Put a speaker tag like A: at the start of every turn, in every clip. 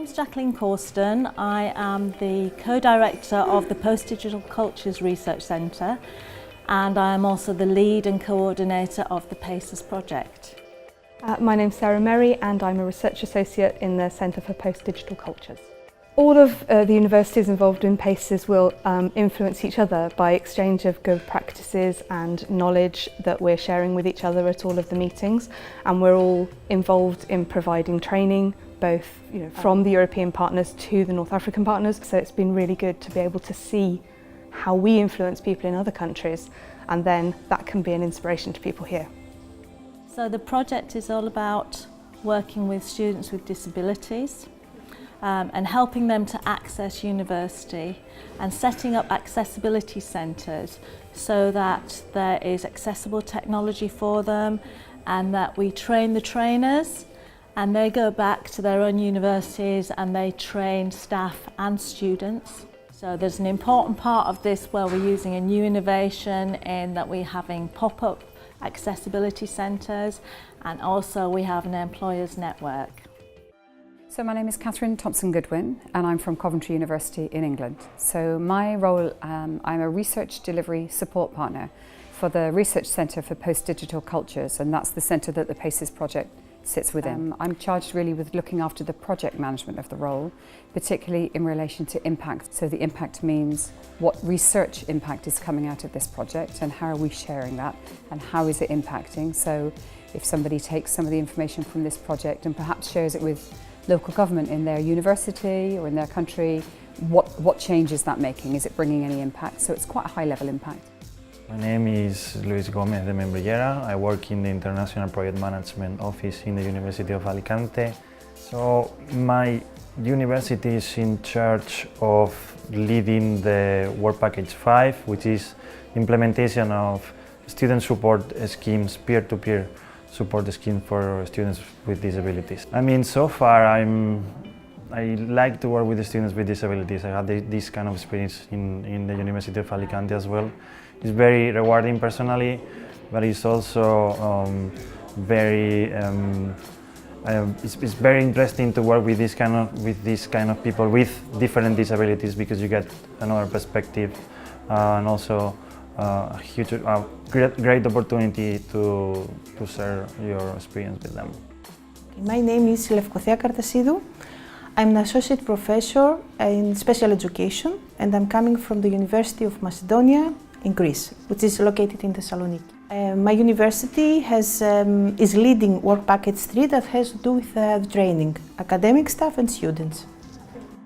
A: name's Jacqueline Cawston. I am the co-director of the Postdigital Cultures Research Centre, and I am also the lead and coordinator of the PACES project.
B: My name's Sarah Merry and I'm a research associate in the Centre for Postdigital Cultures. All of the universities involved in PACES will influence each other by exchange of good practices and knowledge that we're sharing with each other at all of the meetings, and we're all involved in providing training both from the European partners to the North African partners. So it's been really good to be able to see how we influence people in other countries, and then that can be an inspiration to people here.
A: So the project is all about working with students with disabilities and helping them to access university and setting up accessibility centres so that there is accessible technology for them, and that we train the trainers and they go back to their own universities and they train staff and students. So there's an important part of this where we're using a new innovation in that we're having pop-up accessibility centres, and also we have an employers network.
C: So my name is Catherine Thompson-Goodwin and I'm from Coventry University in England. So my role, I'm a research delivery support partner for the Research Centre for Postdigital Cultures, and that's the centre that the PACES project sits within. I'm charged really with looking after the project management of the role, particularly in relation to impact. So the impact means what research impact is coming out of this project and how are we sharing that and how is it impacting. So if somebody takes some of the information from this project and perhaps shares it with local government in their university or in their country, what change is that making? Is it bringing any impact? So it's quite a high level impact.
D: My name is Luis Gomez de Membrillera. I work in the International Project Management Office in the University of Alicante. So my university is in charge of leading the Work Package 5, which is implementation of student support schemes, peer-to-peer support scheme for students with disabilities. I mean, so far I like to work with the students with disabilities. I had this kind of experience in the University of Alicante as well. It's very rewarding personally, but it's also it's very interesting to work with this kind of people with different disabilities, because you get another perspective and also a great opportunity to share your experience with them.
E: My name is Lefkothea Kartasidou. I'm an associate professor in special education, and I'm coming from the University of Macedonia in Greece, which is located in Thessaloniki. My university is leading Work Package 3 that has to do with training, academic staff and students.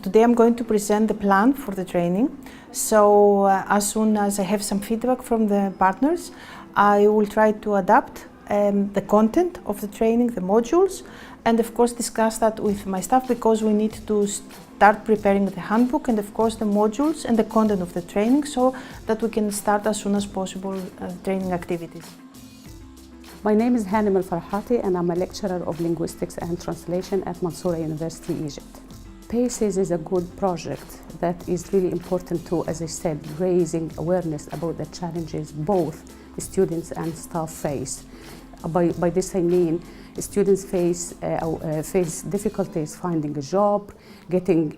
E: Today I'm going to present the plan for the training, so as soon as I have some feedback from the partners, I will try to adapt the content of the training, the modules, and of course discuss that with my staff, because we need to start preparing the handbook and of course the modules and the content of the training, so that we can start as soon as possible training activities.
F: My name is Hanem Al-Farhati and I'm a lecturer of linguistics and translation at Mansoura University, Egypt. PACES is a good project that is really important to, as I said, raising awareness about the challenges both students and staff face. By this I mean students face difficulties finding a job, getting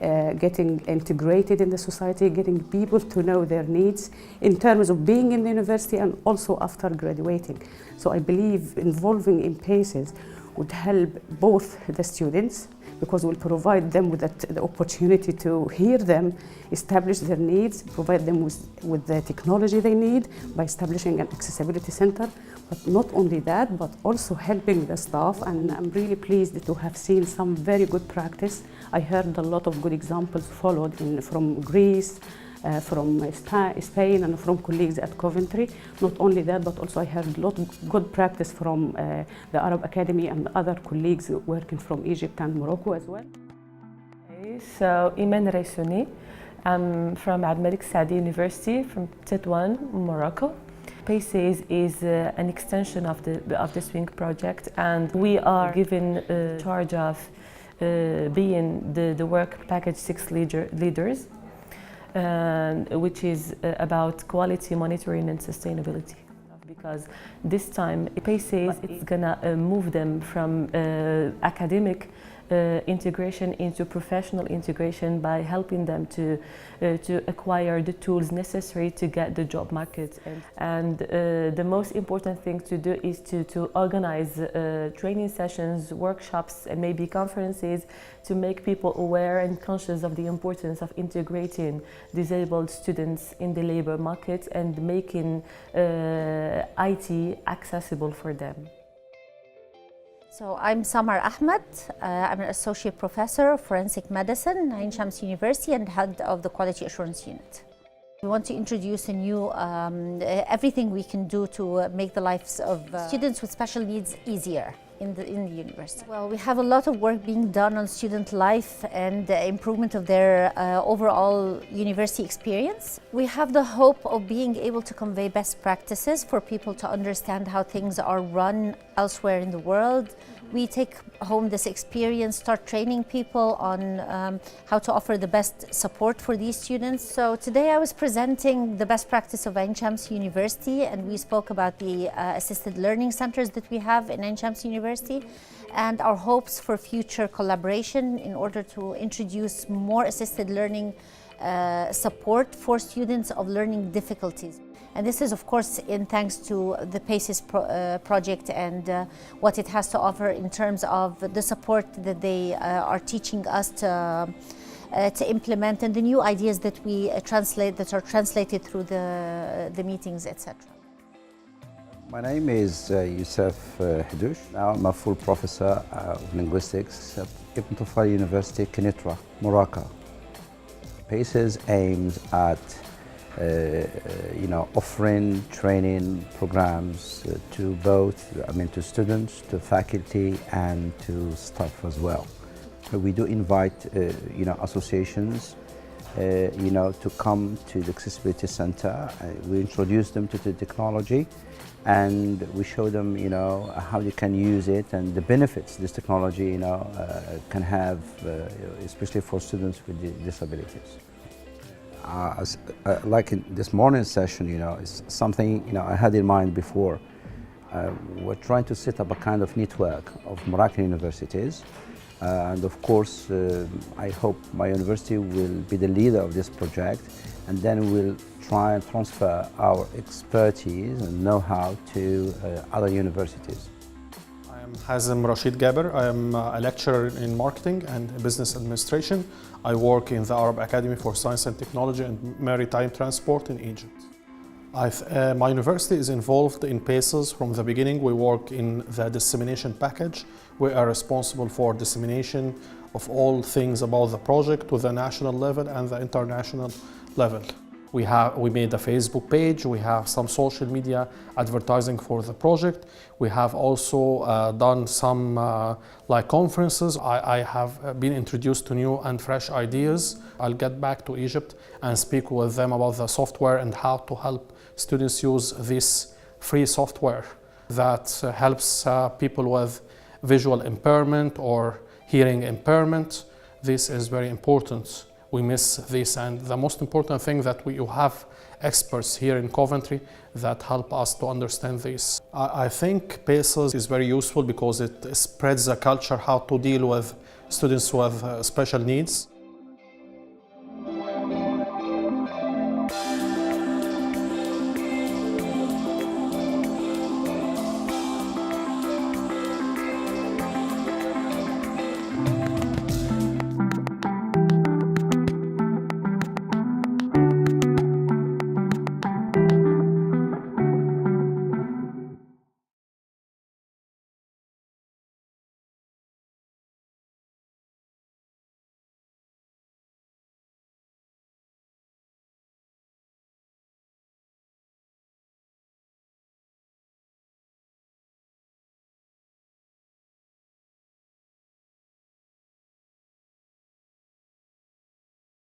F: integrated in the society, getting people to know their needs in terms of being in the university and also after graduating. So I believe involving in PACES would help both the students, because we'll provide them with the opportunity to hear them, establish their needs, provide them with the technology they need by establishing an accessibility center. But not only that, but also helping the staff, and I'm really pleased to have seen some very good practice. I heard a lot of good examples followed from Greece, from Spain and from colleagues at Coventry. Not only that, but also I heard a lot of good practice from the Arab Academy and other colleagues working from Egypt and Morocco as well.
G: So Iman Raissouni, I'm from Abd Malik Saadi University from Tetouan, Morocco. PACES is an extension of the Swing project, and we are given charge of being the Work Package 6 leaders, which is about quality monitoring and sustainability. Because this time PACES is gonna move them from academic integration into professional integration by helping them to acquire the tools necessary to get the job market. And the most important thing to do is to organize training sessions, workshops, and maybe conferences to make people aware and conscious of the importance of integrating disabled students in the labor market and making IT accessible for them.
H: So I'm Samar Ahmed. I'm an associate professor of forensic medicine at Ain Shams University and head of the quality assurance unit. We want to introduce a new everything we can do to make the lives of students with special needs easier in the university. Well, we have a lot of work being done on student life and the improvement of their overall university experience. We have the hope of being able to convey best practices for people to understand how things are run elsewhere in the world. We take home this experience, start training people on how to offer the best support for these students. So today I was presenting the best practice of Ain Shams University, and we spoke about the assisted learning centers that we have in Ain Shams University and our hopes for future collaboration in order to introduce more assisted learning support for students of learning difficulties. And this is, of course, in thanks to the PACES project and what it has to offer in terms of the support that they are teaching us to implement and the new ideas that we translate, that are translated through the meetings, etc.
I: My name is Youssef Hadoush. Now I'm a full professor of linguistics at Coventry University, Kenitra, Morocco. PACES aims at offering training programs to both, to students, to faculty, and to staff as well. We do invite, associations, to come to the Accessibility Center. We introduce them to the technology, and we show them, how they can use it and the benefits this technology, can have, especially for students with disabilities. Like in this morning's session, it's something I had in mind before. We're trying to set up a kind of network of Moroccan universities, and of course, I hope my university will be the leader of this project, and then we'll try and transfer our expertise and know-how to other universities.
J: I'm Hazem Rashid Gaber. I am a lecturer in marketing and business administration. I work in the Arab Academy for Science and Technology and Maritime Transport in Egypt. My university is involved in PACES from the beginning. We work in the dissemination package. We are responsible for dissemination of all things about the project to the national level and the international level. We made a Facebook page, we have some social media advertising for the project. We have also done some conferences. I have been introduced to new and fresh ideas. I'll get back to Egypt and speak with them about the software and how to help students use this free software that helps people with visual impairment or hearing impairment. This is very important. We miss this, and the most important thing that you have experts here in Coventry that help us to understand this. I think PACES is very useful because it spreads the culture how to deal with students with special needs.